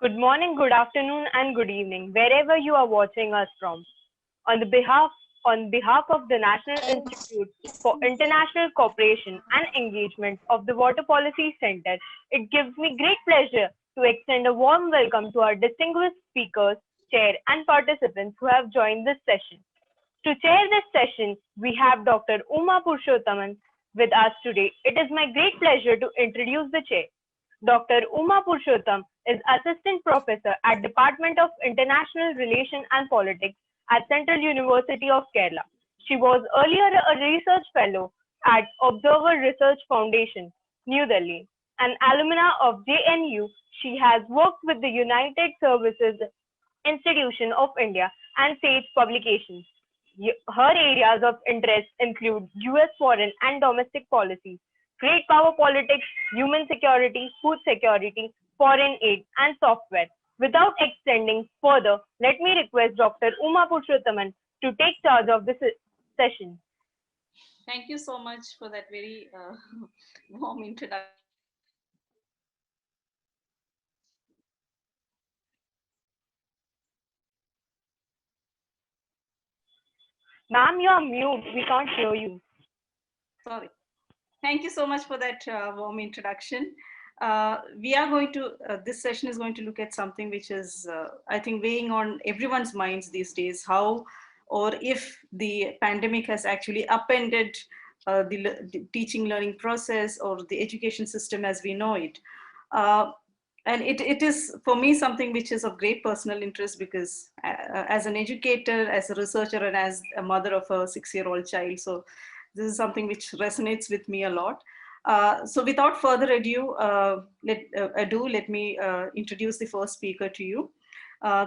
Good morning, good afternoon, and good evening, wherever you are watching us from. On the behalf of the National Institute for International Cooperation and Engagement of the Water Policy Center, it gives me great pleasure to extend a warm welcome to our distinguished speakers, chair, and participants who have joined this session. To chair this session, we have Dr. Uma Purushothaman with us today. It is my great pleasure to introduce the chair. Dr. Uma Purushottam is Assistant Professor at Department of International Relations and Politics at Central University of Kerala. She was earlier a research fellow at Observer Research Foundation, New Delhi. An alumna of JNU, she has worked with the United Services Institution of India and SAGE publications. Her areas of interest include US foreign and domestic policy, great power politics, human security, food security, foreign aid, and software. Without extending further, let me request Dr. Uma Purushothaman to take charge of this session. Thank you so much for that very warm introduction. Ma'am, you are mute. We can't hear you. Sorry. Thank you so much for that warm introduction. We are going to, this session is going to look at something which is, I think, weighing on everyone's minds these days, how or if the pandemic has actually upended the teaching learning process or the education system as we know it. And it is, for me, something which is of great personal interest because as an educator, as a researcher, and as a mother of a 6-year-old child, so this is something which resonates with me a lot. So without further ado, let me introduce the first speaker to you.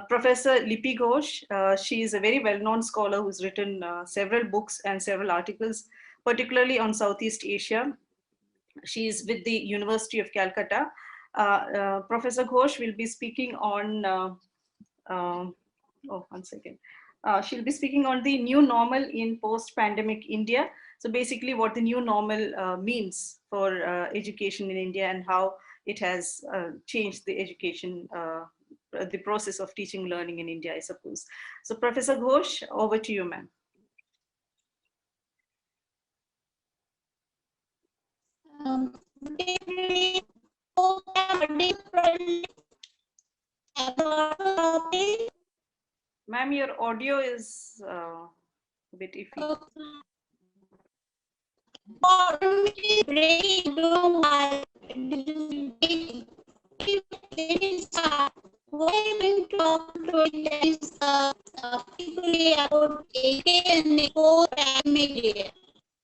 Professor Lipi Ghosh. She is a very well-known scholar who's written several books and several articles, particularly on Southeast Asia. She is with the University of Calcutta. Professor Ghosh will be speaking on, she'll be speaking on the new normal in post-pandemic India. So basically what the new normal means for education in India and how it has changed the education, the process of teaching learning in India, I suppose. So Professor Ghosh, over to you, ma'am. Ma'am, your audio is a bit iffy.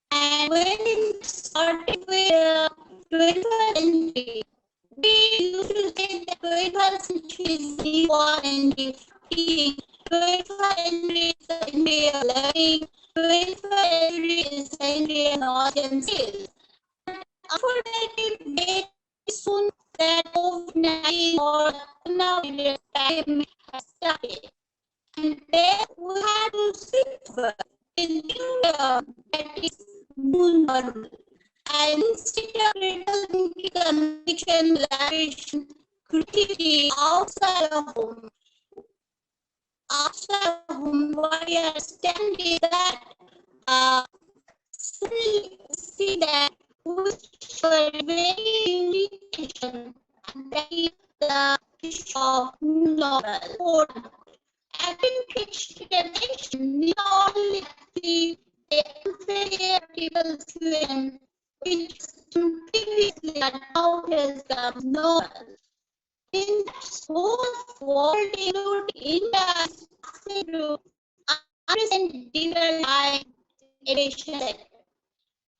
And when starting with 21st century, we used to say that 21st century is the one century of teaching, 21st century is the century of learning, 21st century is the century of knowledge and skills. But unfortunately, very soon that COVID-19 or now pandemic has started. And then we had to switch over in new that is new normal. And instead of critical thinking, communication, collaboration, creativity outside of home, what we understand is that see that we show a very unique vision, and that is the vision of new normal. Education not only the unfair people situation which previously now has become normal. In this whole world, including India, is to understand different kinds of education sector.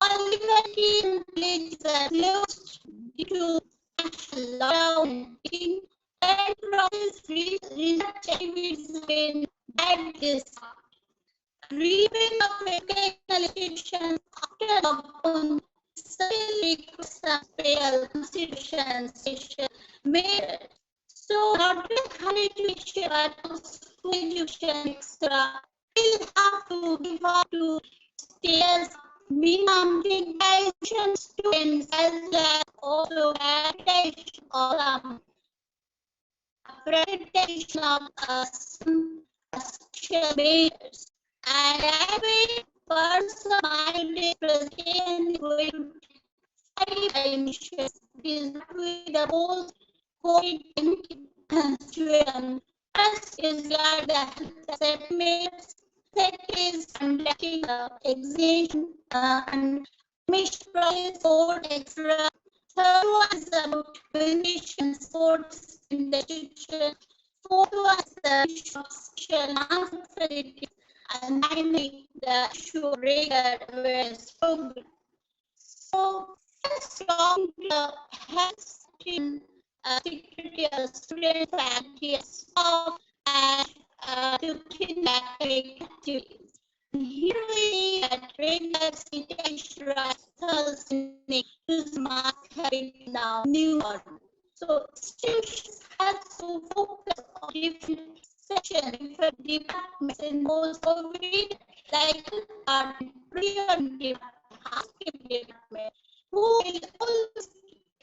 All universities places are closed due to national lockdown and process research activities have been badly stopped. Revamp of educational institutions after lockdown certainly requires some special consideration made. So not just higher education but also school education, etc. will have to give up to stairs minimum digitization students as well as also accreditation of presentation of some social barriers. And I will first my presentation is going to take 5 emissions. This is with the post COVID-19 situation. First is the assessment. Second is conducting examination and Mishra sport, etc. Third one is about communication sports in the institution. Fourth one is the issue of social facilities, and finally the issue of regular awareness program. So let's talk the health security of students, faculty, and staff, and to continue academic activities. Here we see that regular sanitation use mask having now new norm. So institutions have to focus on different sections, different departments in post COVID, like preventive housekeeping department, who will always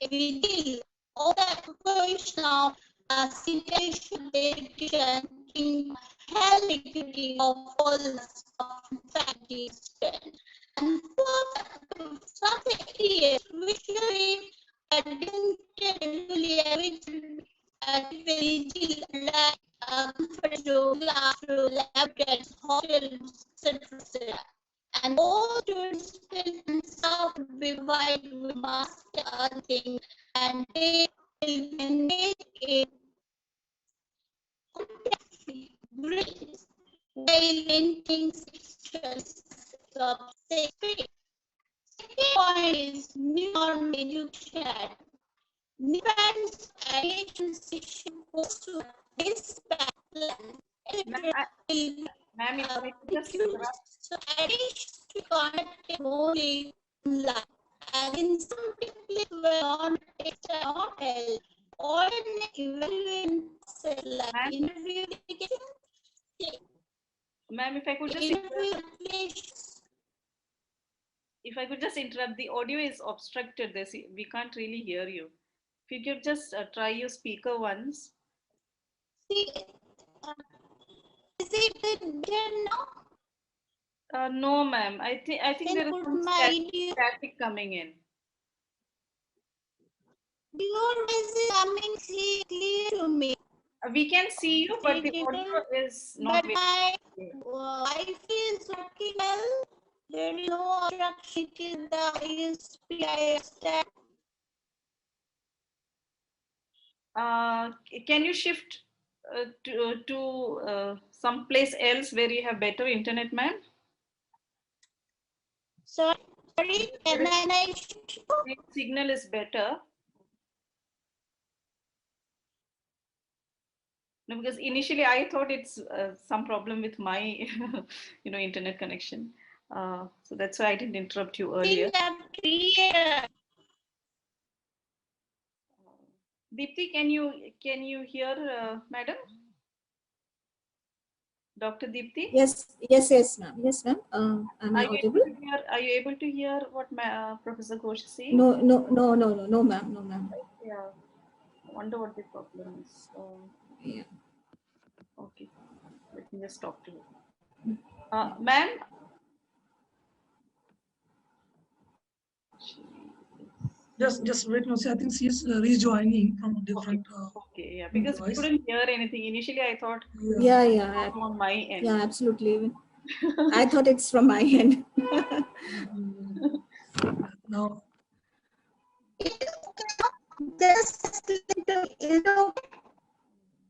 deal all the operation of sanitation, education, in health security of all the staff and faculty students. And for some areas, usually individually like comfortable classroom, laboratories, hotels, etc. And all students and staff will be provided with masks and other things, and they will manage a grace while maintaining social safety. Second point is new norm education. New parents education system goes to this plan. Ma'am, if I could just So addition to conduct only online, and in some places where on text are not held, alternate evaluation like interview application. Ma'am, if I could just interrupt, the audio is obstructed. We can't really hear you. If you could just try your speaker once. See, is it better now? No, ma'am. I think there is some static coming in. Your voice is coming clear to me. We can see you, but the audio is not. But my Wi-Fi is working well. There is no obstruction in the highest speed. Can you shift to some place else where you have better internet, ma'am? Sorry, can I signal is better. No, because initially I thought it's some problem with my, internet connection. So that's why I didn't interrupt you earlier. Deepti, can you hear, madam? Dr. Deepti? Yes, ma'am. Yes, ma'am. Am I audible? Are you able to hear what Professor Ghosh is saying? No, ma'am. Yeah. I wonder what the problem is. Yeah. Okay. Let me just talk to you. Ma'am? Just wait. No, see, I think she's rejoining from different. Okay, yeah, because I couldn't hear anything. Initially, I thought. Yeah. On my end. Yeah, absolutely. I thought it's from my end. No.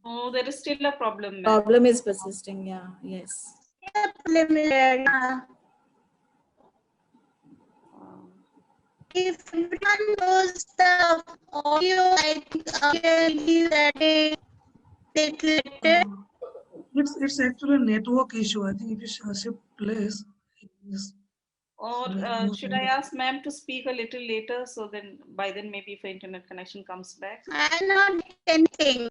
Oh, there is still a problem. Problem is persisting. Yeah. Yes. If everyone knows the audio, I think I will give that a little. It's actually a network issue. I think if you shift place. Or should I ask ma'am to speak a little later? So then by then maybe if the internet connection comes back. I'm not anything.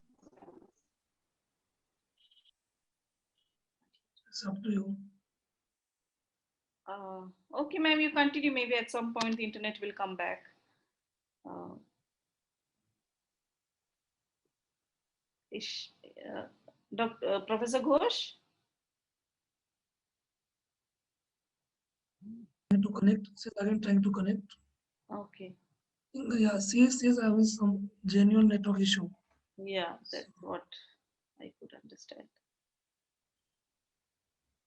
It's up to you. Okay, ma'am, you continue. Maybe at some point the internet will come back. Ish. Professor Ghosh? Trying to connect. She's again trying to connect. Okay. Yeah, she is having some genuine network issue. Yeah, that's what I could understand.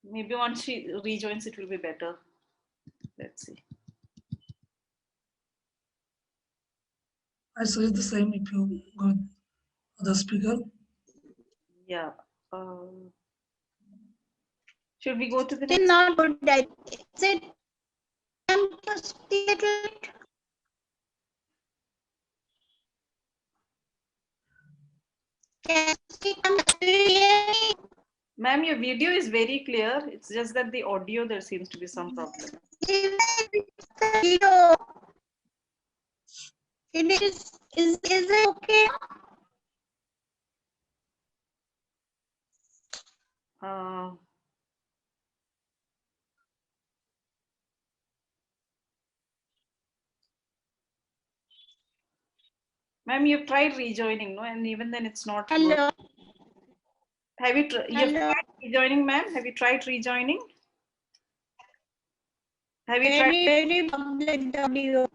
Maybe once she rejoins, it will be better. Let's see. I suggest the same if you go with other speaker. Yeah. Should we go to the Still next? not good. Is it time to speak a little bit? Can you speak? Do you hear me? Ma'am, your video is very clear. It's just that the audio, there seems to be some problem. Even if it's the video, is it okay? Uh, Ma'am, you've tried rejoining, no? And even then it's not working. Hello. Have you you've Hello. tried rejoining, ma'am? Have you tried rejoining? Have you tried? Very public audio.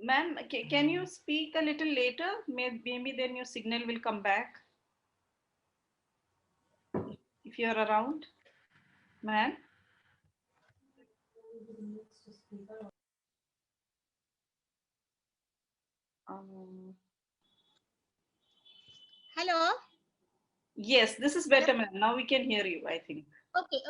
Ma'am, can you speak a little later? Maybe then your signal will come back. If you're around, ma'am. Hello. Yes, this is better, ma'am. Now we can hear you, I think. Okay.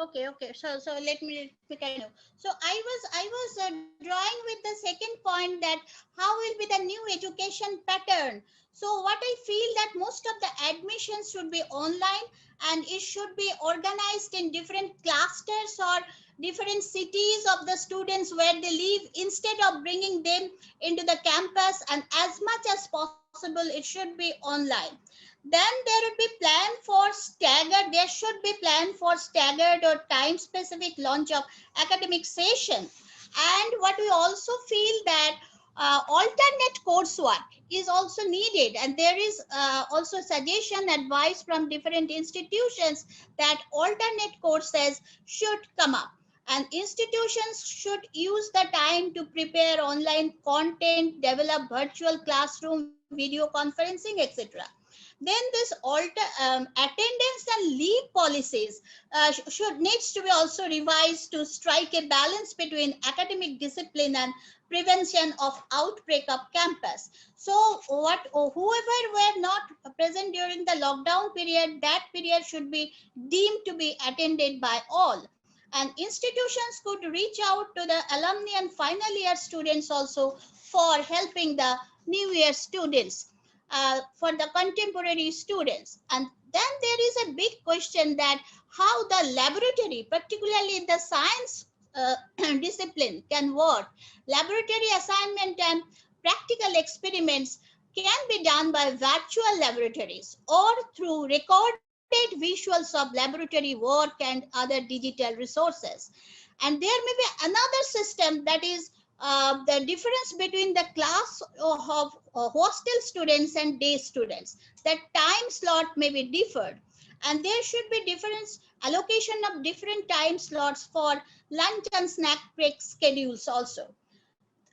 So let me continue. So I was drawing with the second point that how will be the new education pattern. So what I feel that most of the admissions should be online and it should be organized in different clusters or different cities of the students where they live instead of bringing them into the campus, and as much as possible it should be online. Then there would be plan for staggered, there should be plan for staggered or time specific launch of academic session. And what we also feel that alternate coursework is also needed, and there is also suggestion advice from different institutions that alternate courses should come up, and institutions should use the time to prepare online content, develop virtual classroom, video conferencing, etc. Then this attendance and leave policies should needs to be also revised to strike a balance between academic discipline and prevention of outbreak of campus. So whoever were not present during the lockdown period, that period should be deemed to be attended by all. And institutions could reach out to the alumni and final year students also for helping the new year students, for the contemporary students. And then there is a big question that how the laboratory, particularly in the science discipline, can work. Laboratory assignment and practical experiments can be done by virtual laboratories or through recorded visuals of laboratory work and other digital resources. And there may be another system, that is the difference between the class of hostel students and day students. That time slot may be differed, and there should be different allocation of different time slots for lunch and snack break schedules also.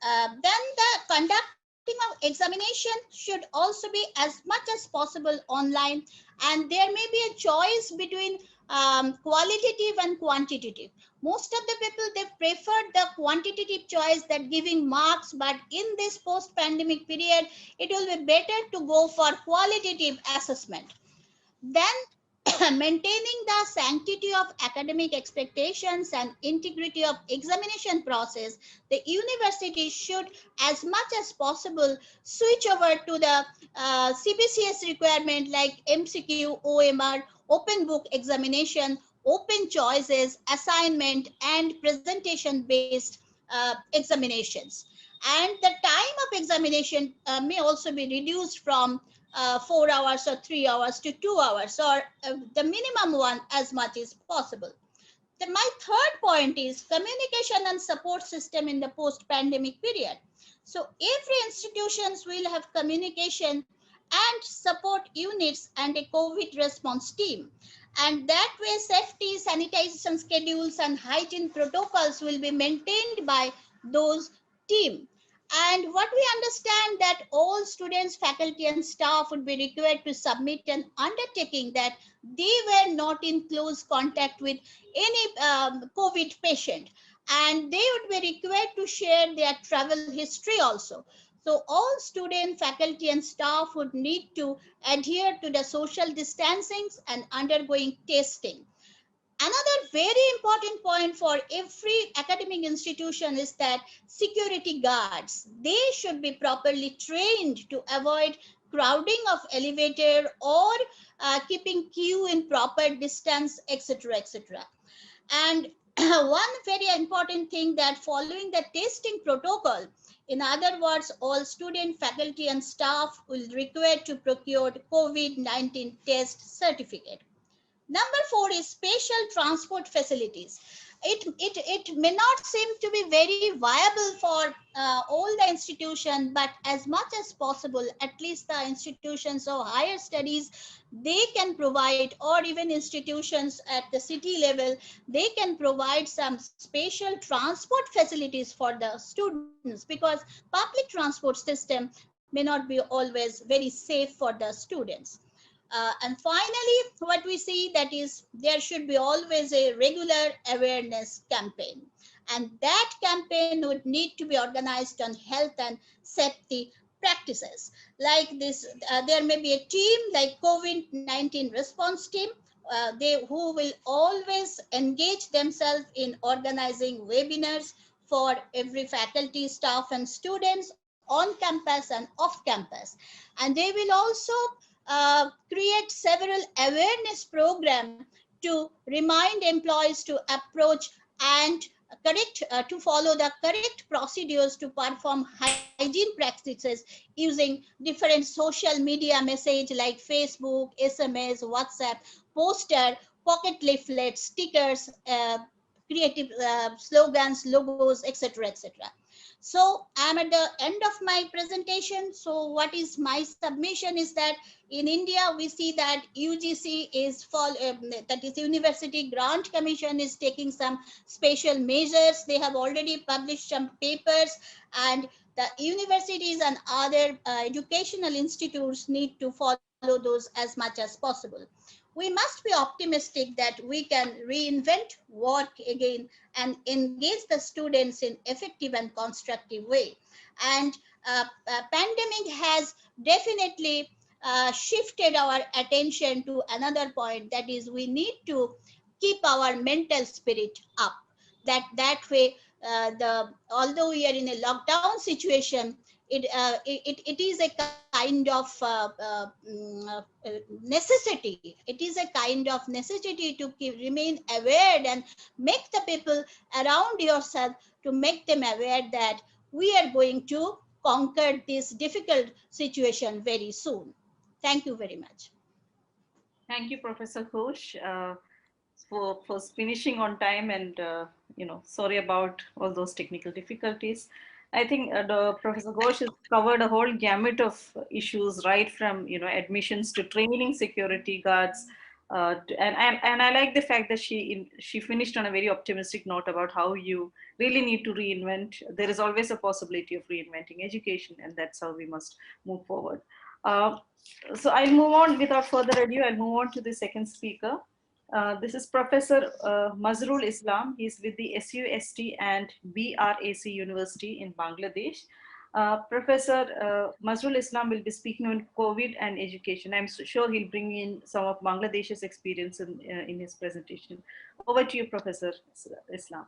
Then the conducting of examination should also be as much as possible online, and there may be a choice between qualitative and quantitative. Most of the people, they preferred the quantitative choice, that giving marks, but in this post-pandemic period, it will be better to go for qualitative assessment. Then maintaining the sanctity of academic expectations and integrity of examination process, the university should, as much as possible, switch over to the CBCS requirement like MCQ, OMR, open book examination, open choices, assignment, and presentation based examinations. And the time of examination may also be reduced from 4 hours or 3 hours to 2 hours, or the minimum one as much as possible. My third point is communication and support system in the post-pandemic period. So every institutions will have communication and support units and a COVID response team. And that way safety, sanitation schedules and hygiene protocols will be maintained by those team. And what we understand that all students, faculty and staff would be required to submit an undertaking that they were not in close contact with any COVID patient, and they would be required to share their travel history also. So all student, faculty and staff would need to adhere to the social distancing and undergoing testing. Another very important point for every academic institution is that security guards, they should be properly trained to avoid crowding of elevator or keeping queue in proper distance, etc., etc. And one very important thing that following the testing protocol, in other words, all student, faculty and staff will require to procure COVID-19 test certificate. Number 4 is special transport facilities. It may not seem to be very viable for all the institutions, but as much as possible, at least the institutions of higher studies, they can provide, or even institutions at the city level, they can provide some special transport facilities for the students, because public transport system may not be always very safe for the students. And finally, what we see that is there should be always a regular awareness campaign. And that campaign would need to be organized on health and safety practices. Like this, there may be a team like COVID-19 response team, who will always engage themselves in organizing webinars for every faculty, staff and students on campus and off campus. And they will also create several awareness programs to remind employees to approach and to follow the correct procedures to perform hygiene practices using different social media message like Facebook, SMS, WhatsApp, poster, pocket leaflets, stickers, creative slogans, logos, etc., etc. So I'm at the end of my presentation. So what is my submission is that in India, we see that UGC is that is University Grant Commission is taking some special measures. They have already published some papers, and the universities and other educational institutes need to follow those as much as possible. We must be optimistic that we can reinvent work again and engage the students in effective and constructive way. And pandemic has definitely shifted our attention to another point, that is we need to keep our mental spirit up. That way, although we are in a lockdown situation, it is a kind of necessity. It is a kind of necessity to remain aware and make the people around yourself, to make them aware that we are going to conquer this difficult situation very soon. Thank you very much. Thank you, Professor Ghosh, for finishing on time, and sorry about all those technical difficulties. I think Professor Ghosh has covered a whole gamut of issues, right from admissions to training security guards, and I like the fact that she finished on a very optimistic note about how you really need to reinvent. There is always a possibility of reinventing education, and that's how we must move forward. So I'll move on without further ado. I'll move on to the second speaker. This is Professor Mazharul Islam. He's with the SUST and BRAC University in Bangladesh. Professor Mazharul Islam will be speaking on COVID and education. I'm sure he'll bring in some of Bangladesh's experience in his presentation. Over to you, Professor Islam.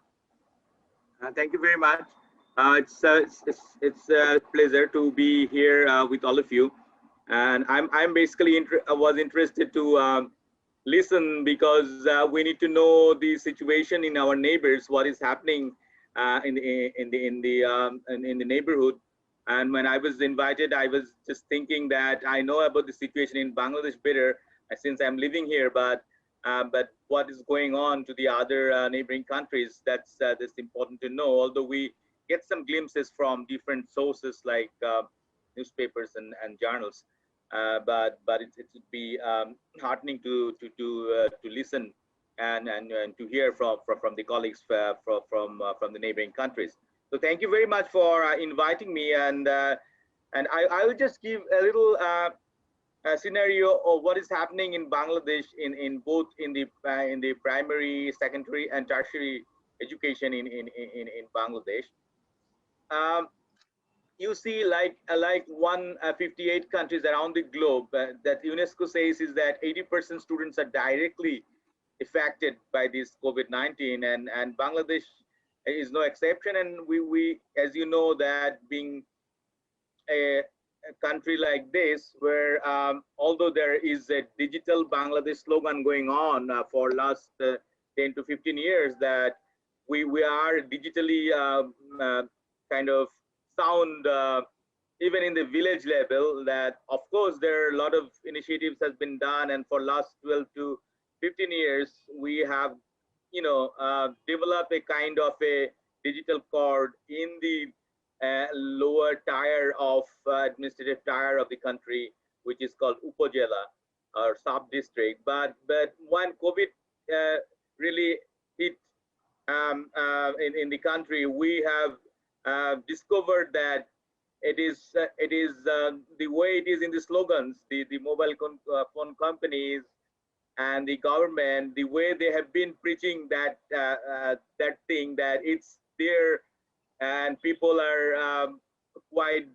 Thank you very much. It's a pleasure to be here with all of you, and I'm basically was interested to listen because we need to know the situation in our neighbors, what is happening in the neighborhood. And when I was invited, I was just thinking that I know about the situation in Bangladesh better since I'm living here, but what is going on to the other neighboring countries, that's important to know, although we get some glimpses from different sources like newspapers and journals, but it would be heartening to listen and to hear from the colleagues from the neighboring countries. So thank you very much for inviting me, and I will just give a little scenario of what is happening in Bangladesh in both in the primary, secondary, and tertiary education in Bangladesh. You see, like 158 countries around the globe, that UNESCO says is that 80% students are directly affected by this COVID-19, and Bangladesh is no exception. And we as you know, that being a country like this, where although there is a digital Bangladesh slogan going on for last 10 to 15 years, that we are digitally kind of sound, even in the village level, that of course there are a lot of initiatives has been done, and for last 12 to 15 years we have developed a kind of a digital cord in the lower tier of administrative tier of the country, which is called Upojela or sub-district. But when COVID really hit in the country, we have discovered that it is the way it is in the slogans, the mobile phone companies and the government, the way they have been preaching that that thing, that it's there and people are quite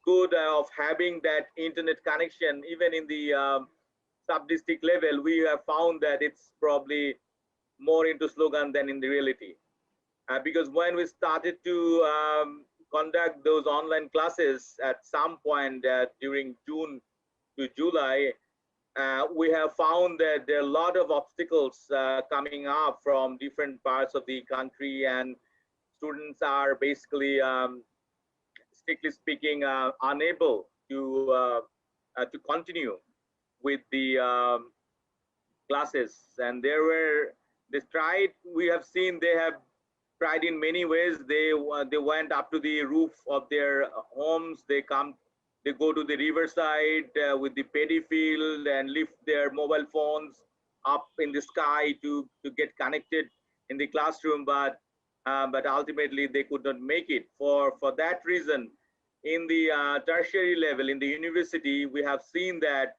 good of having that internet connection. Even in the sub-district level, we have found that it's probably more into slogan than in the reality. Because when we started to conduct those online classes at some point during June to July, we have found that there are a lot of obstacles coming up from different parts of the country, and students are basically, strictly speaking, unable to continue with the classes. And they tried. We have seen they have tried in many ways. They went up to the roof of their homes. They go to the riverside with the paddy field and lift their mobile phones up in the sky to get connected in the classroom, but ultimately they could not make it. For that reason, in the tertiary level, in the university, we have seen that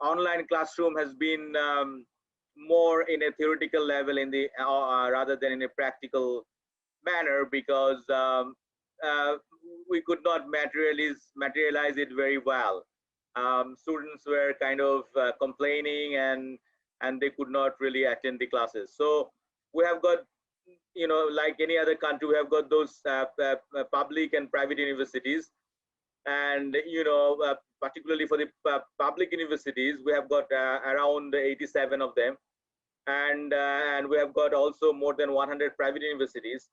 online classroom has been more in a theoretical level in the rather than in a practical manner, because we could not materialize it very well. Students were kind of complaining, and they could not really attend the classes. So we have got, like any other country, we have got those public and private universities, and particularly for the public universities, we have got around 87 of them, and we have got also more than 100 private universities.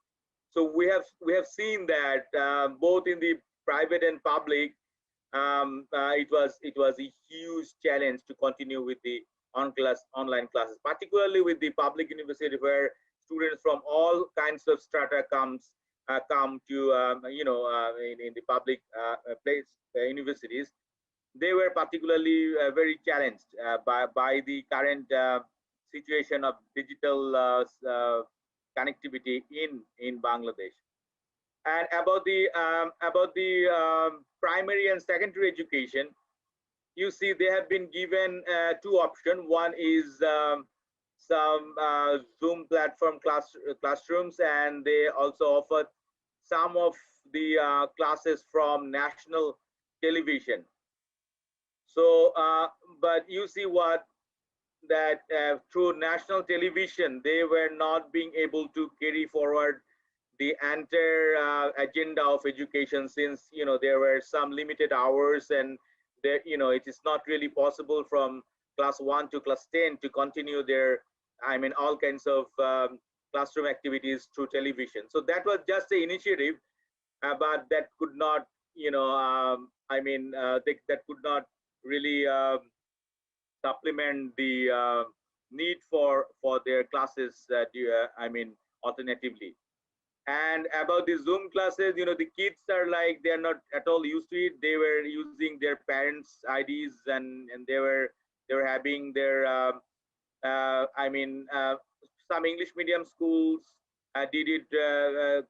So we have seen that both in the private and public, it was a huge challenge to continue with the online classes, particularly with the public university, where students from all kinds of strata come to in the public universities. They were particularly very challenged by the current situation of digital connectivity in Bangladesh. And about the primary and secondary education, you see they have been given two options. One is some Zoom platform classrooms, and they also offered some of the classes from national television. So, but you see what that through national television, they were not being able to carry forward the entire agenda of education, since there were some limited hours, and there it is not really possible from class 1 to class 10 to continue their all kinds of classroom activities through television. So that was just the initiative, but that could not that could not really supplement the need for their classes alternatively. And about the Zoom classes, the kids are like, they're not at all used to it. They were using their parents' IDs, and they were having their some English medium schools did it a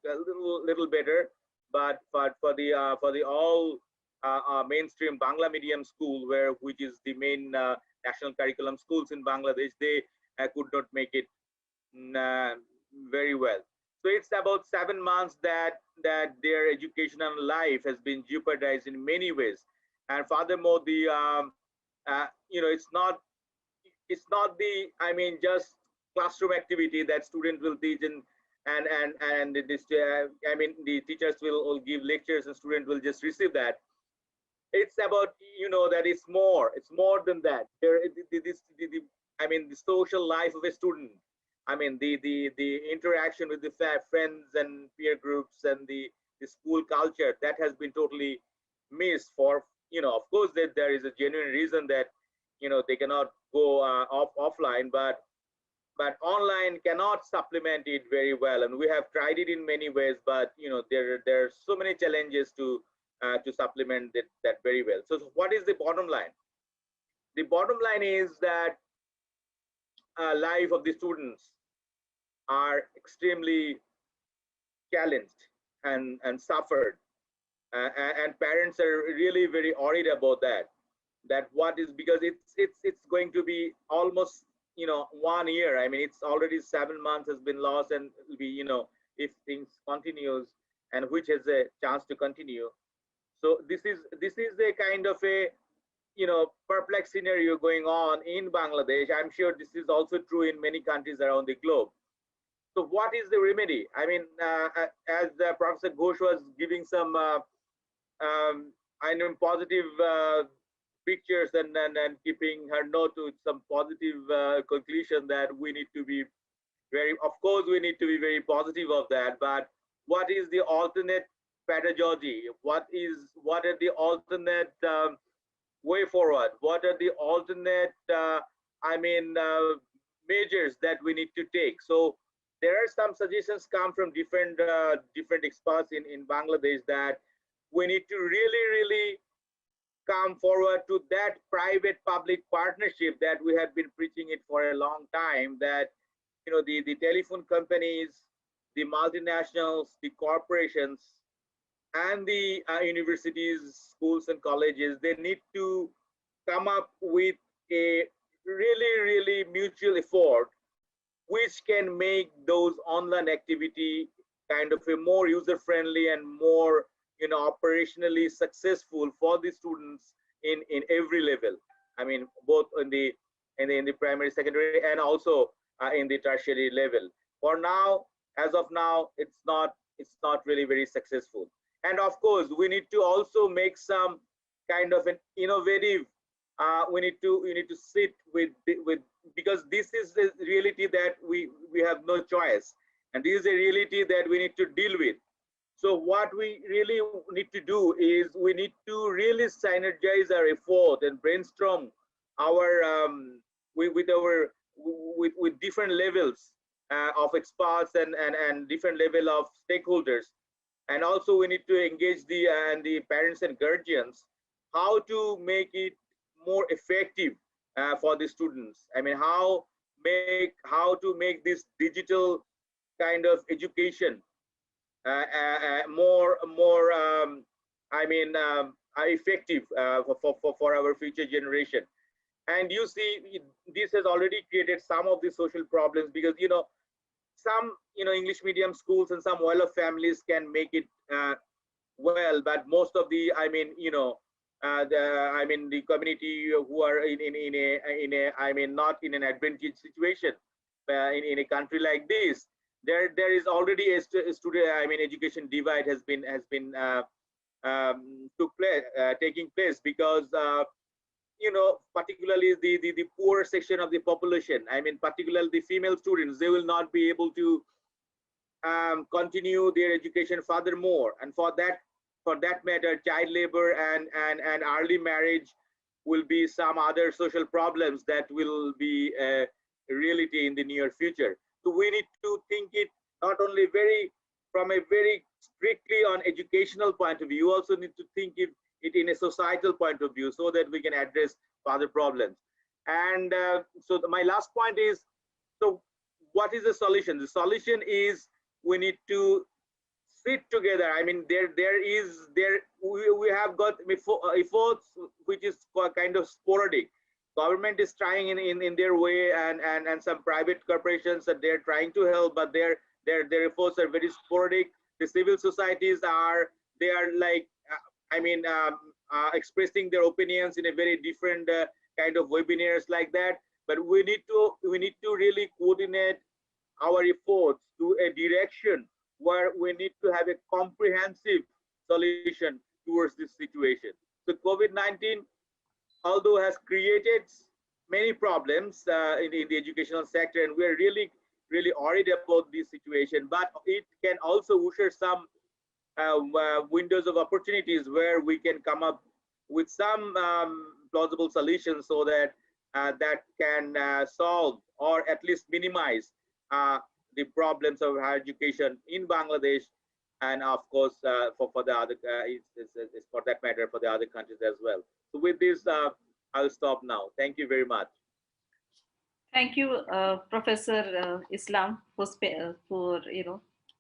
little better, but for the all mainstream Bangla medium school, which is the main national curriculum schools in Bangladesh, they could not make it very well. So it's about 7 months that their educational life has been jeopardized in many ways. And furthermore, the it's not the just classroom activity that students will teach, and this the teachers will give lectures and students will just receive that. It's about that it's more than that. The social life of a student, the interaction with the friends and peer groups, and the school culture, that has been totally missed. For of course that there is a genuine reason that they cannot go offline, but online cannot supplement it very well. And we have tried it in many ways, but there are so many challenges to supplement that very well. So what is the bottom line? The bottom line is that life of the students are extremely challenged and suffered, and parents are really very worried about that what is, because it's going to be almost 1 year. It's already 7 months has been lost, and will be if things continues, and which has a chance to continue. So this is a kind of a perplex scenario going on in Bangladesh. I'm sure this is also true in many countries around the globe. So what is the remedy? As Professor Ghosh was giving some positive pictures, and keeping her note to some positive conclusion, that we need to be we need to be very positive of that. But what is the alternate pedagogy? What are the alternate way forward? What are the alternate measures that we need to take? So there are some suggestions come from different experts in Bangladesh, that we need to really come forward to that private public partnership that we have been preaching it for a long time, that the telephone companies, the multinationals, the corporations, and the universities, schools, and colleges, they need to come up with a really mutual effort, which can make those online activity kind of a more user friendly and more operationally successful for the students in every level. Both in the primary, secondary, and also in the tertiary level. For now, as of now, it's not really very successful. And of course, we need to also make some kind of an innovative. We need to sit with because this is the reality that we have no choice, and this is a reality that we need to deal with. So what we really need to do is we need to really synergize our effort and brainstorm our with different levels of experts and different level of stakeholders. And also we need to engage the parents and guardians, how to make it more effective for the students. How to make this digital kind of education more effective for our future generation. And you see, this has already created some of the social problems, because some English medium schools and some well-off families can make it well, but most of the, I mean, you know, the community who are in a I mean, not in an advantageous situation in a country like this, there is already a student, I mean, education divide has been taking place, because you know, particularly the poor section of the population, I mean, particularly the female students, they will not be able to continue their education furthermore. And for that matter, child labor and early marriage will be some other social problems that will be a reality in the near future. So we need to think it not only from a very strictly on educational point of view, you also need to think it in a societal point of view, so that we can address other problems. And so my last point is, so what is the solution? The solution is we need to sit together. I mean, we have got efforts which is kind of sporadic. Government is trying in their way, and some private corporations that they're trying to help, but their efforts are very sporadic. The civil societies are like expressing their opinions in a very different kind of webinars like that. But we need to really coordinate our efforts to a direction where we need to have a comprehensive solution towards this situation. So COVID-19, although has created many problems in the educational sector, and we're really worried about this situation, but it can also usher some windows of opportunities where we can come up with some plausible solutions, so that that can solve or at least minimize the problems of higher education in Bangladesh, and of course for the other for that matter for the other countries as well. So with this, I'll stop now. Thank you very much. Thank you, Professor Islam, for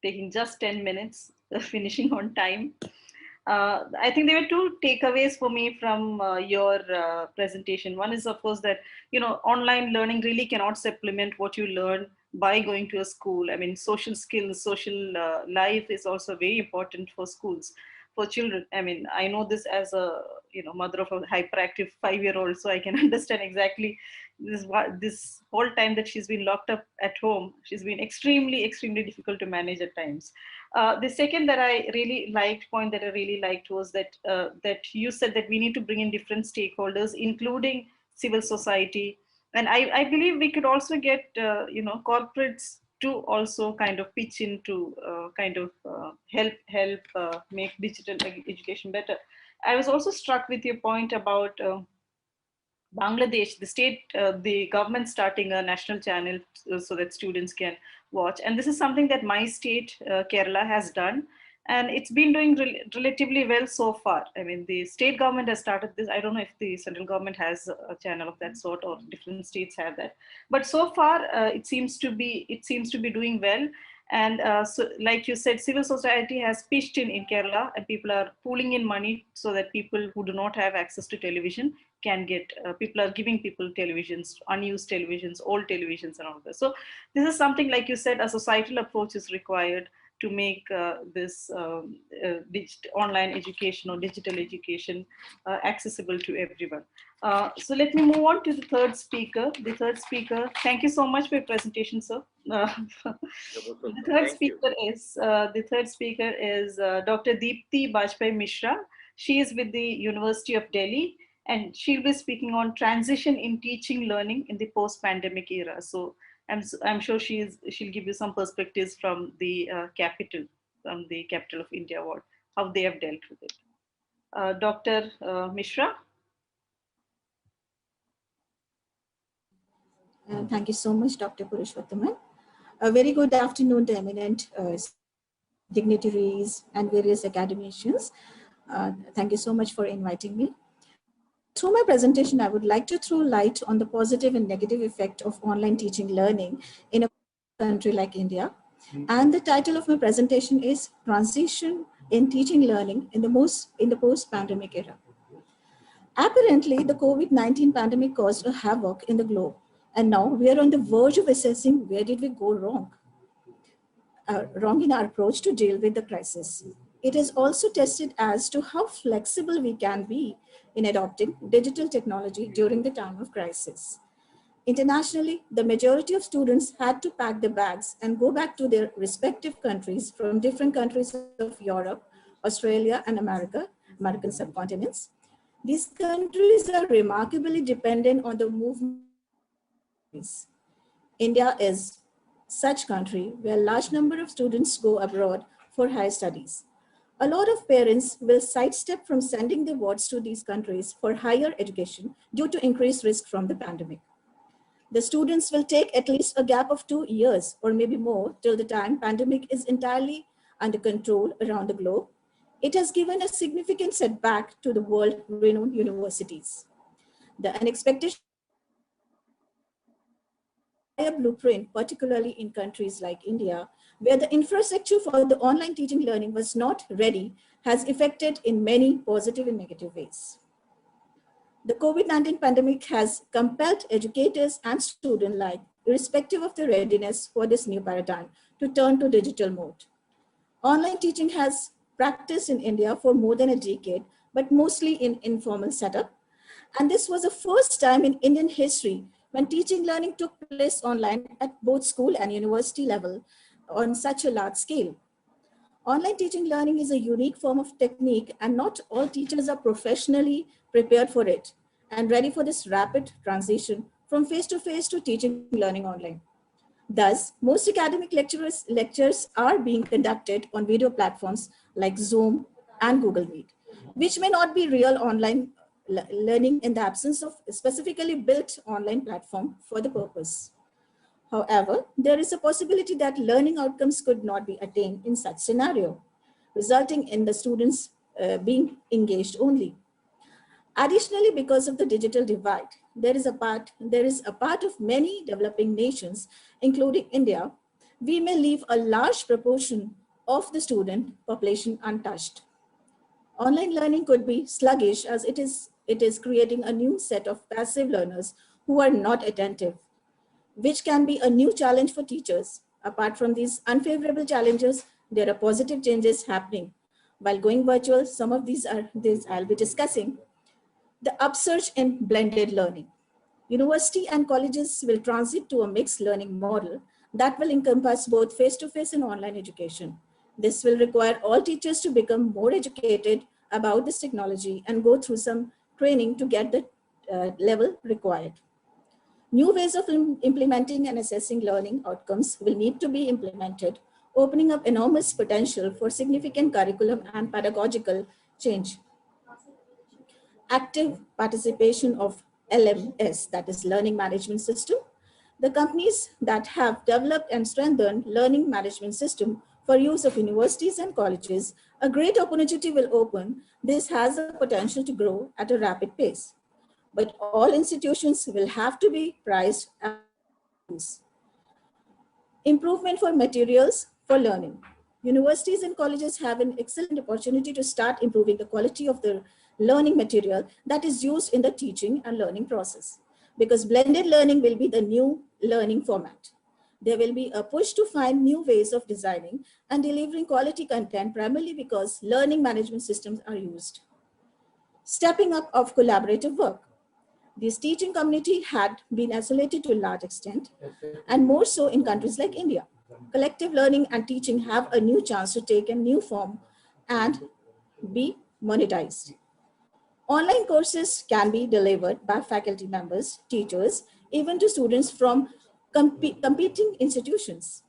taking just 10 minutes, finishing on time. I think there were two takeaways for me from your presentation. One is, of course, that online learning really cannot supplement what you learn by going to a school. I mean, social skills, social life is also very important for schools, for children. I mean, I know this as a mother of a hyperactive 5-year-old, so I can understand exactly this whole time that she's been locked up at home. She's been extremely difficult to manage at times. The second that I really liked was that that you said that we need to bring in different stakeholders, including civil society, and I believe we could also get corporates to also kind of pitch in to help make digital education better. I was also struck with your point about Bangladesh, the government starting a national channel so that students can watch. And this is something that my state, Kerala, has done. And it's been doing relatively well so far. I mean, the state government has started this. I don't know if the central government has a channel of that sort, or different states have that. But so far, it seems to be doing well. And so, like you said, civil society has pitched in Kerala, and people are pooling in money so that people who do not have access to television can get, people are giving people televisions, unused televisions, old televisions and all that. So this is something, like you said, a societal approach is required to make this online education or digital education accessible to everyone. So let me move on to the third speaker. Thank you so much for your presentation, sir. The third speaker is Dr. Deepti Bajpai Mishra. She is with the University of Delhi, and she'll be speaking on transition in teaching learning in the post-pandemic era. So I'm sure she'll give you some perspectives from the capital of India, how they have dealt with it. Dr. Mishra. Thank you so much, Dr. Purushothaman. A very good afternoon to eminent dignitaries and various academicians. Thank you so much for inviting me. Through my presentation, I would like to throw light on the positive and negative effect of online teaching learning in a country like India. And the title of my presentation is Transition in Teaching Learning in the Post-Pandemic Era. Apparently, the COVID-19 pandemic caused a havoc in the globe. And now we are on the verge of assessing where did we go wrong in our approach to deal with the crisis. It is also tested as to how flexible we can be in adopting digital technology during the time of crisis. Internationally, the majority of students had to pack their bags and go back to their respective countries from different countries of Europe, Australia, and American subcontinents. These countries are remarkably dependent on the movement of students. India is such country where large number of students go abroad for higher studies. A lot of parents will sidestep from sending their wards to these countries for higher education due to increased risk from the pandemic. The students will take at least a gap of 2 years or maybe more till the time pandemic is entirely under control around the globe. It has given a significant setback to the world-renowned universities. The unexpected shift in the entire blueprint, particularly in countries like India, where the infrastructure for the online teaching learning was not ready, has affected in many positive and negative ways. The COVID-19 pandemic has compelled educators and students alike, irrespective of their readiness for this new paradigm, to turn to digital mode. Online teaching has practiced in India for more than a decade, but mostly in informal setup. And this was the first time in Indian history when teaching learning took place online at both school and university level on such a large scale. Online teaching learning is a unique form of technique, and not all teachers are professionally prepared for it and ready for this rapid transition from face-to-face to teaching learning online. Thus, most academic lectures are being conducted on video platforms like Zoom and Google Meet, which may not be real online learning in the absence of a specifically built online platform for the purpose. However, there is a possibility that learning outcomes could not be attained in such scenario, resulting in the students being engaged only. Additionally, because of the digital divide, there is a part of many developing nations, including India, we may leave a large proportion of the student population untouched. Online learning could be sluggish as it is creating a new set of passive learners who are not attentive, which can be a new challenge for teachers. Apart from these unfavorable challenges, there are positive changes happening. While going virtual, some of these I'll be discussing. The upsurge in blended learning. University and colleges will transit to a mixed learning model that will encompass both face-to-face and online education. This will require all teachers to become more educated about this technology and go through some training to get the level required. New ways of implementing and assessing learning outcomes will need to be implemented, opening up enormous potential for significant curriculum and pedagogical change. Active participation of LMS, that is Learning Management System. The companies that have developed and strengthened learning management system for use of universities and colleges, a great opportunity will open. This has the potential to grow at a rapid pace. But all institutions will have to be priced at use. Improvement for materials for learning. Universities and colleges have an excellent opportunity to start improving the quality of the learning material that is used in the teaching and learning process, because blended learning will be the new learning format. There will be a push to find new ways of designing and delivering quality content, primarily because learning management systems are used. Stepping up of collaborative work. This teaching community had been isolated to a large extent, and more so in countries like India. Collective learning and teaching have a new chance to take a new form and be monetized. Online courses can be delivered by faculty members, teachers, even to students from competing institutions.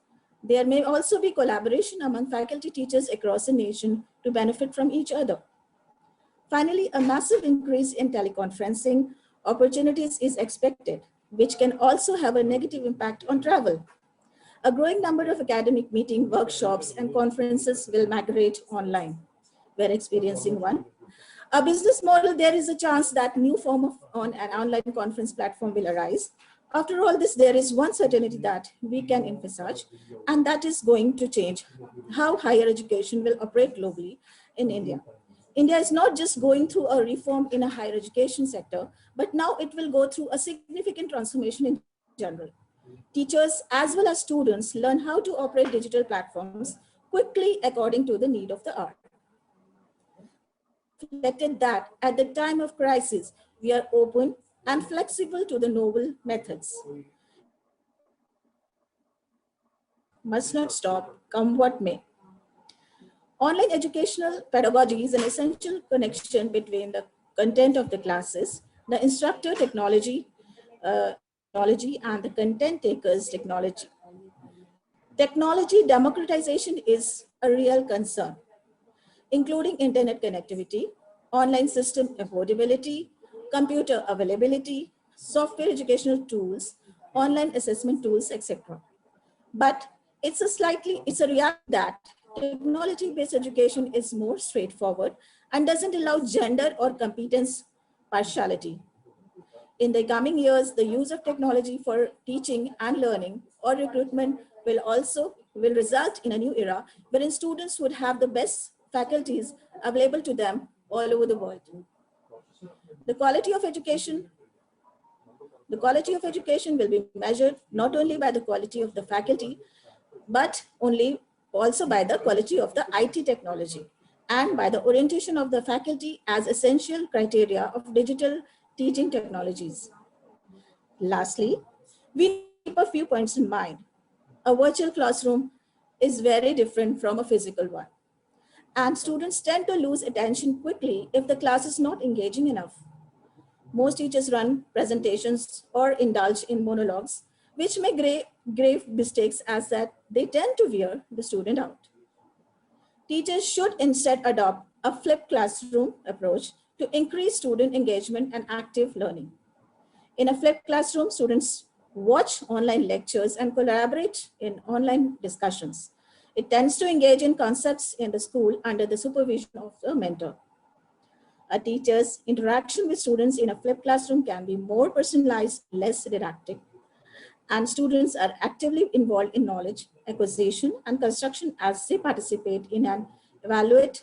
There may also be collaboration among faculty teachers across the nation to benefit from each other. Finally, a massive increase in teleconferencing opportunities is expected, which can also have a negative impact on travel. A growing number of academic meetings, workshops, and conferences will migrate online. We're experiencing one. A business model, there is a chance that new form of an online conference platform will arise. After all this, there is one certainty that we can emphasize, and that is going to change how higher education will operate globally in India. India is not just going through a reform in a higher education sector, but now it will go through a significant transformation in general. Teachers as well as students learn how to operate digital platforms quickly according to the need of the hour. reflected that at the time of crisis, we are open and flexible to the novel methods. Must not stop, come what may. Online educational pedagogy is an essential connection between the content of the classes, the instructor technology and the content takers technology. Technology democratization is a real concern, including internet connectivity, online system affordability, computer availability, software educational tools, online assessment tools, etc. But it's a reality that technology-based education is more straightforward and doesn't allow gender or competence partiality. In the coming years, the use of technology for teaching and learning or recruitment will result in a new era wherein students would have the best faculties available to them all over the world. The quality of education the quality of education will be measured not only by the quality of the faculty, but also by the quality of the IT technology and by the orientation of the faculty as essential criteria of digital teaching technologies. Lastly, we need to keep a few points in mind. A virtual classroom is very different from a physical one, and students tend to lose attention quickly if the class is not engaging enough. Most teachers run presentations or indulge in monologues, which make grave mistakes as that they tend to wear the student out. Teachers should instead adopt a flipped classroom approach to increase student engagement and active learning. In a flipped classroom, students watch online lectures and collaborate in online discussions. It tends to engage in concepts in the school under the supervision of a mentor. A teacher's interaction with students in a flipped classroom can be more personalized, less didactic, and students are actively involved in knowledge acquisition and construction as they participate in and evaluate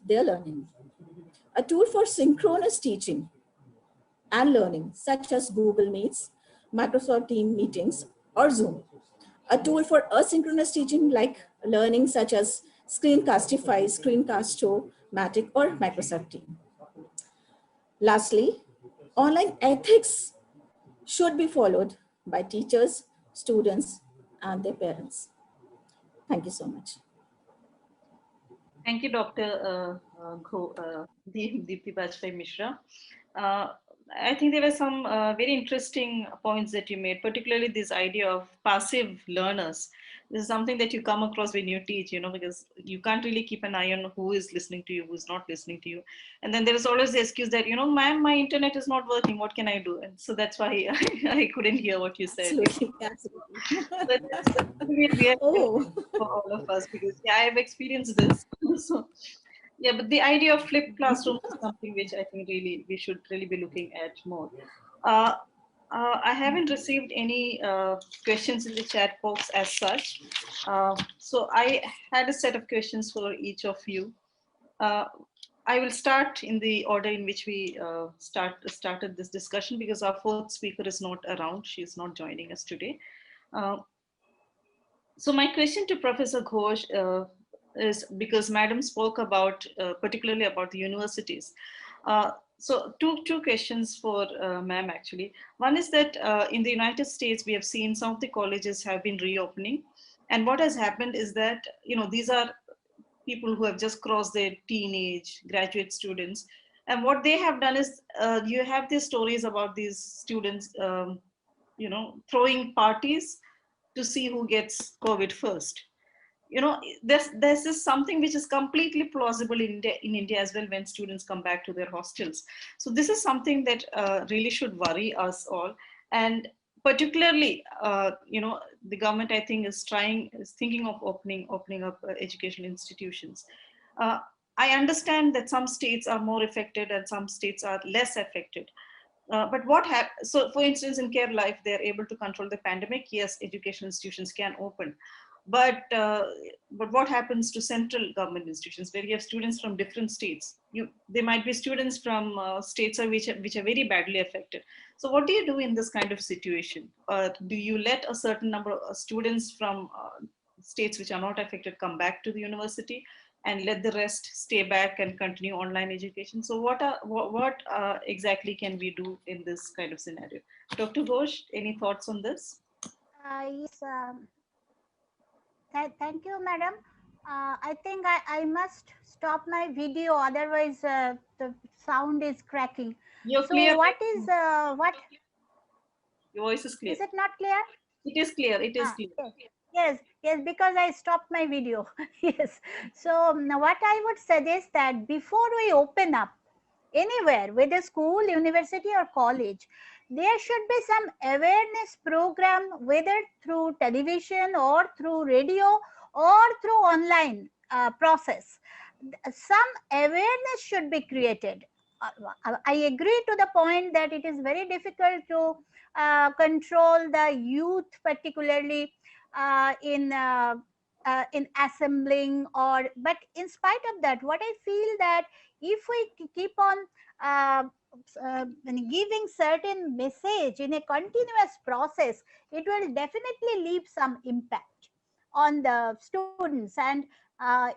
their learning. A tool for synchronous teaching and learning, such as Google Meets, Microsoft Team meetings, or Zoom. A tool for asynchronous teaching like learning such as Screencastify, Screencast-O-Matic, or Microsoft Team. Lastly, online ethics should be followed by teachers, students, and their parents. Thank you so much. Thank you, Dr. Deepti Bajpai Mishra. I think there were some very interesting points that you made, particularly this idea of passive learners. This is something that you come across when you teach, because you can't really keep an eye on who is listening to you, who's not listening to you. And then there is always the excuse that, ma'am, my internet is not working. What can I do? And so that's why I couldn't hear what you said. Absolutely, absolutely. But that's weird Oh. for all of us, because I have experienced this. So, yeah, but the idea of flipped classroom is something which I think really we should really be looking at more. I haven't received any questions in the chat box as such. So I had a set of questions for each of you. I will start in the order in which we started this discussion, because our fourth speaker is not around. She is not joining us today. So my question to Professor Ghosh is, because Madam spoke about, particularly about the universities. So two questions for ma'am actually. One is that in the United States, we have seen some of the colleges have been reopening. And what has happened is that, these are people who have just crossed their teenage, graduate students. And what they have done is, you have these stories about these students, throwing parties to see who gets COVID first. There's this something which is completely plausible in India as well when students come back to their hostels. So this is something that really should worry us all. And particularly, the government, I think, is thinking of opening up educational institutions. I understand that some states are more affected and some states are less affected. But what happens? So, for instance, in Kerala, if they're able to control the pandemic, yes, educational institutions can open. But what happens to central government institutions where you have students from different states? There might be students from states which are very badly affected. So, what do you do in this kind of situation? Do you let a certain number of students from states which are not affected come back to the university? and let the rest stay back and continue online education. So what exactly can we do in this kind of scenario? Dr. Ghosh, any thoughts on this? Yes, thank you, madam. I think I must stop my video, otherwise the sound is cracking. You're So clear. what is what Your voice is clear. is it not clear? It is clear. It is Ah, clear. yes, because I stopped my video. Yes. So now what I would suggest that before we open up anywhere, whether school, university or college, there should be some awareness program, whether through television or through radio or through online process. Some awareness should be created. I agree to the point that it is very difficult to control the youth, particularly in assembling, or but in spite of that, what I feel that if we keep on uh, giving certain message in a continuous process, it will definitely leave some impact on the students. And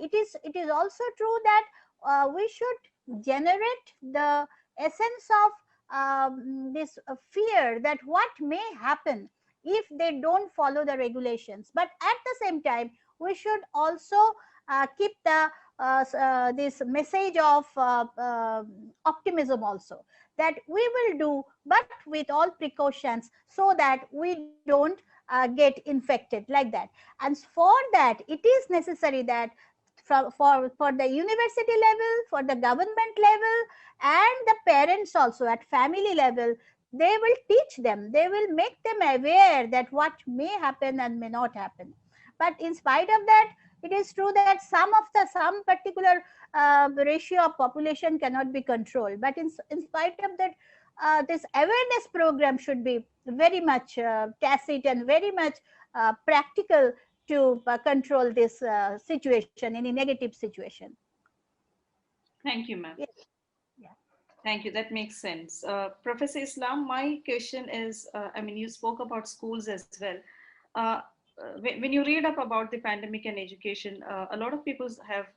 it is also true that we should generate the essence of this fear that what may happen if they don't follow the regulations. But at the same time, we should also keep the this message of optimism also, that we will do, but with all precautions, so that we don't get infected like that. And for that, it is necessary that for the university level, for the government level, and the parents also at family level, they will teach them, they will make them aware that what may happen and may not happen. But in spite of that, it is true that some particular ratio of population cannot be controlled. But in spite of that, this awareness program should be very much tacit and very much practical to control this situation, any negative situation. Thank you, ma'am. Yes. Yeah. Thank you. That makes sense. Professor Islam, my question is, I mean, you spoke about schools as well. When you read up about the pandemic and education, a lot of people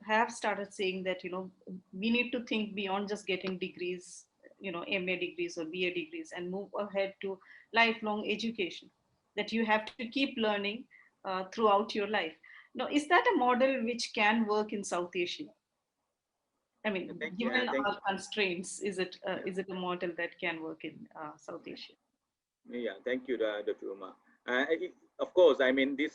have started saying that, you know, we need to think beyond just getting degrees, you know, MA degrees or BA degrees, and move ahead to lifelong education, that you have to keep learning throughout your life. Now, is that a model which can work in South Asia? I mean, given our constraints, is it a model that can work in South Asia? Yeah, thank you, Dr. Uma. Of course, I mean, this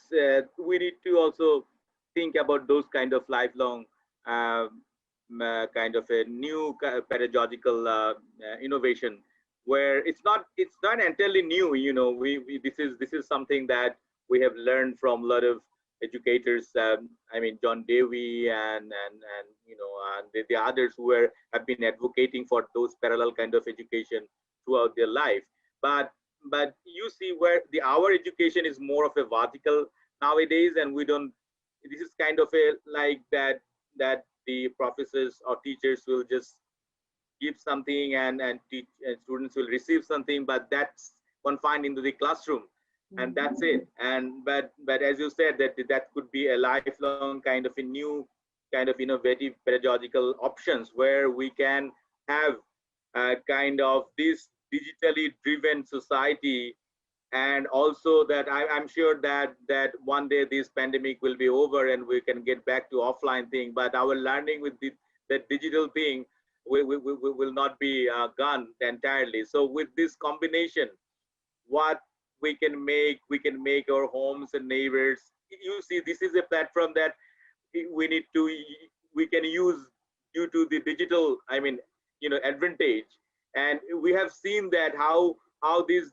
we need to also think about those kind of lifelong kind of a new pedagogical innovation, where it's not entirely new. You know, this is something that we have learned from a lot of educators. I mean, John Dewey and you know, and the others who have been advocating for those parallel kind of education throughout their life. But you see where our education is more of a vertical nowadays, and we don't. This is kind of a like that the professors or teachers will just give something and teach, and students will receive something, but that's confined into the classroom, and that's it. And but as you said, that could be a lifelong kind of a new kind of innovative pedagogical options, where we can have kind of this digitally driven society. And also that I'm sure that one day this pandemic will be over and we can get back to offline thing, but our learning with the digital thing will not be gone entirely. So with this combination, what we can make our homes and neighbors. You see, this is a platform that we can use due to the digital, I mean, you know, advantage. And we have seen that how this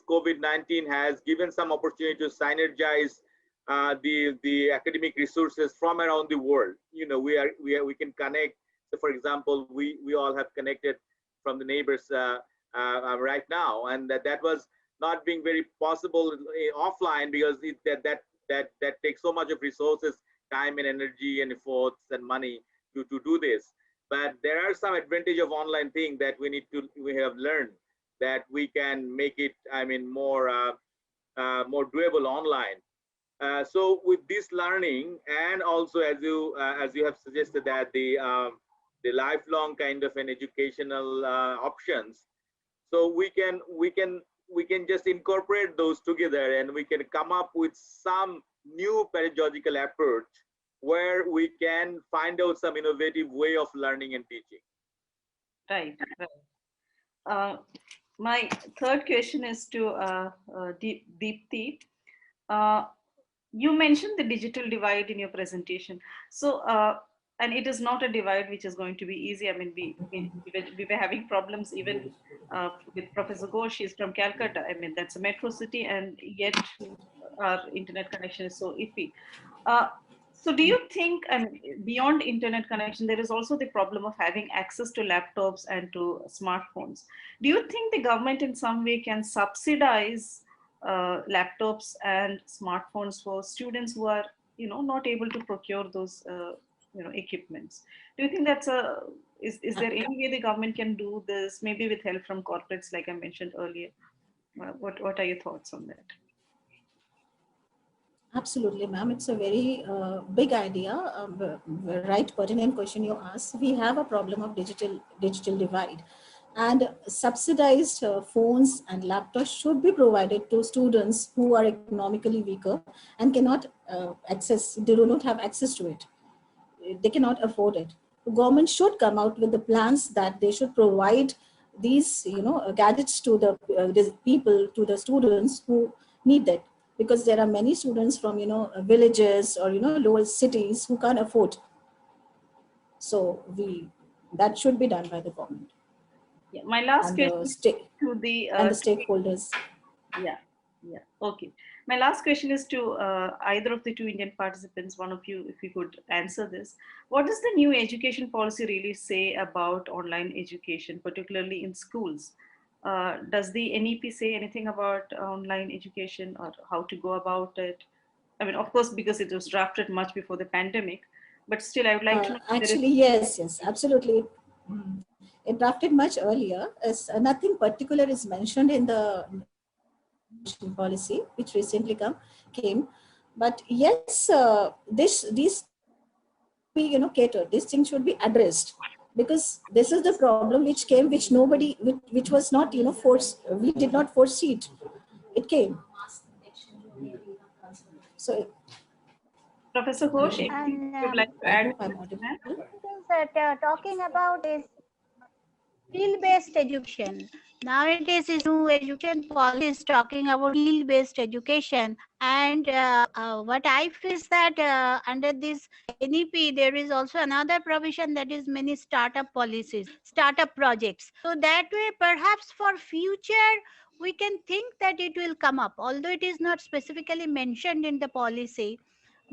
COVID-19 has given some opportunity to synergize the academic resources from around the world. You know, we can connect. So for example, we all have connected from the neighbors right now, and that was not being very possible offline, because that takes so much of resources, time and energy and efforts and money to do this. But there are some advantage of online thing that we have learned, that we can make it, I mean, more doable online. So with this learning, and also as you have suggested that the lifelong kind of an educational options, so we can just incorporate those together, and we can come up with some new pedagogical approach where we can find out some innovative way of learning and teaching. Right. My third question is to Deepti. You mentioned the digital divide in your presentation. So, and it is not a divide which is going to be easy. I mean, we were having problems even with Professor Ghosh. She's from Calcutta. I mean, that's a metro city, and yet our internet connection is so iffy. So do you think, and beyond internet connection, there is also the problem of having access to laptops and to smartphones. Do you think the government in some way can subsidize laptops and smartphones for students who are, not able to procure those, equipments? Do you think is there any way the government can do this, maybe with help from corporates, like I mentioned earlier? What are your thoughts on that? Absolutely, ma'am. It's a very big idea, right? Pertinent question you asked. We have a problem of digital divide, and subsidized phones and laptops should be provided to students who are economically weaker and cannot access. They do not have access to it. They cannot afford it. The government should come out with the plans that they should provide these, gadgets to the people, to the students who need that. Because there are many students from, villages or, lower cities who can't afford. So that should be done by the government. Yeah, my last question to the and the stakeholders. Yeah. Okay. My last question is to either of the two Indian participants, one of you, if you could answer this. What does the new education policy really say about online education, particularly in schools? Does the NEP say anything about online education or how to go about it? I mean, of course, because it was drafted much before the pandemic, but still, I would like to know. Actually, yes, absolutely. It drafted much earlier. As nothing particular is mentioned in the policy, which recently came. But yes, these be catered. This thing should be addressed, because this is the problem which came, which nobody, which was not forced. We did not foresee it. It came. So, Professor Ghosh, and you'd like to add? that talking about is field-based education. Nowadays, is new education policy is talking about field-based education, and what I feel is that under this NEP, there is also another provision, that is many startup policies, startup projects. So that way, perhaps for future, we can think that it will come up, although it is not specifically mentioned in the policy,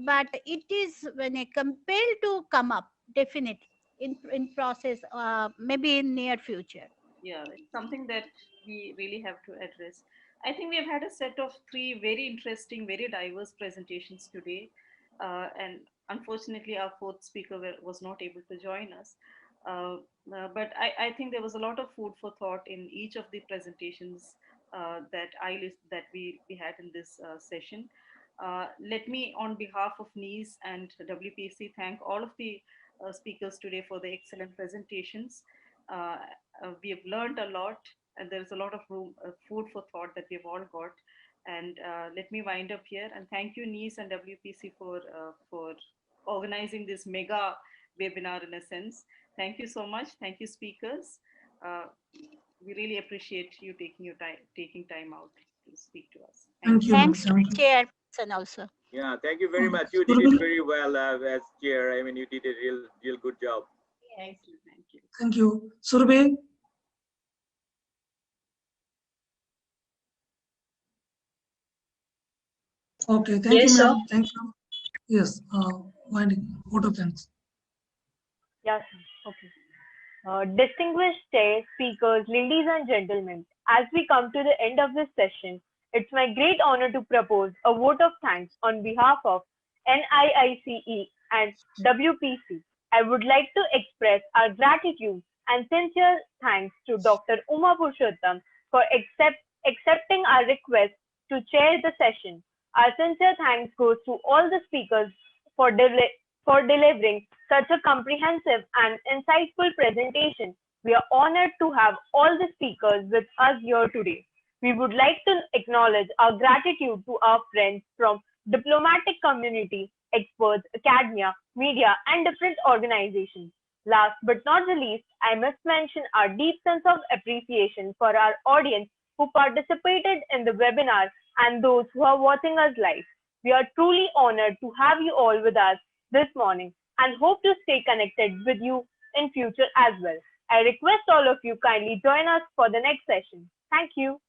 but it is when compelled to come up, definitely in process, maybe in near future. Yeah, it's something that we really have to address. I think we have had a set of three very interesting, very diverse presentations today. And unfortunately, our fourth speaker was not able to join us. But I think there was a lot of food for thought in each of the presentations that we had in this session. Let me, on behalf of NEES and WPC, thank all of the speakers today for the excellent presentations. We have learned a lot, and there's a lot of food for thought that we've all got. And let me wind up here. And thank you, NEES and WPC, for organizing this mega webinar in a sense. Thank you so much. Thank you, speakers. We really appreciate you taking time out to speak to us. Thank you. Thanks to chairperson also. Yeah, thank you very much. You did it very well as chair. I mean, you did a real good job. Thank you. Thank you. Thank you. Surabhi? Okay, thank you, ma'am. Thank you. Yes, winding. Vote of thanks. Yes, okay. Distinguished speakers, ladies and gentlemen, as we come to the end of this session, it's my great honor to propose a vote of thanks on behalf of NIICE and WPC. I would like to express our gratitude and sincere thanks to Dr. Uma Purushothaman for accepting our request to chair the session. Our sincere thanks goes to all the speakers for, for delivering such a comprehensive and insightful presentation. We are honored to have all the speakers with us here today. We would like to acknowledge our gratitude to our friends from diplomatic community, experts, academia, media, and different organizations. Last but not the least, I must mention our deep sense of appreciation for our audience who participated in the webinar and those who are watching us live. We are truly honored to have you all with us this morning and hope to stay connected with you in future as well. I request all of you kindly join us for the next session. Thank you.